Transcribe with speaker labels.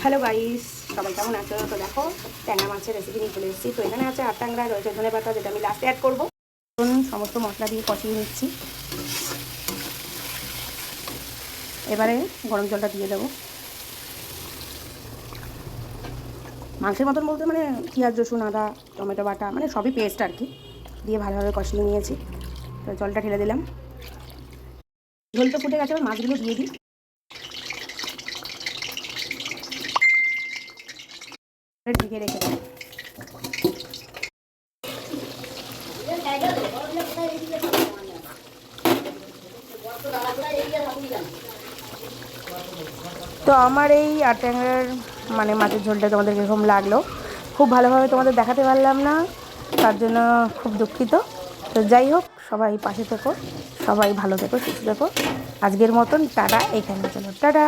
Speaker 1: Hello guys, সবাই কেমন আছো? তো দেখো, ট্যাংরা মাছের রেসিপি নিয়ে চলে এসেছি। তো এখানে আছে 8 ট্যাংরা, রয়েছে ধনে পাতা, যেটা আমি লাস্টে অ্যাড করবো। সমস্ত মশলা দিয়ে কষিয়ে নিচ্ছি। এবারে গরম জলটা দিয়ে দেবো। মাংসের মতন বলতে মানে পেঁয়াজ, রসুন, আদা, টমেটো বাটা, মানে সবই পেস্ট আর কি, দিয়ে ভালোভাবে কষিয়ে নিয়েছি। তো জলটা ঢেলে দিলাম। ঝোল তো ফুটে গেছে, এবার মাছগুলো দিয়ে দিই। ঢেকে রেখে দিই। তো আমার এই আট ট্যাংরার মানে মাছের ঝোলটা তোমাদের কীরকম লাগলো, খুব ভালোভাবে তোমাদের দেখাতে পারলাম না, তার জন্য খুব দুঃখিত। তো যাই হোক, সবাই পাশে থেকো, সবাই ভালো থেকো, সুস্থ থেকো। আজকের মতন টাটা, এখানে চলো টাটা।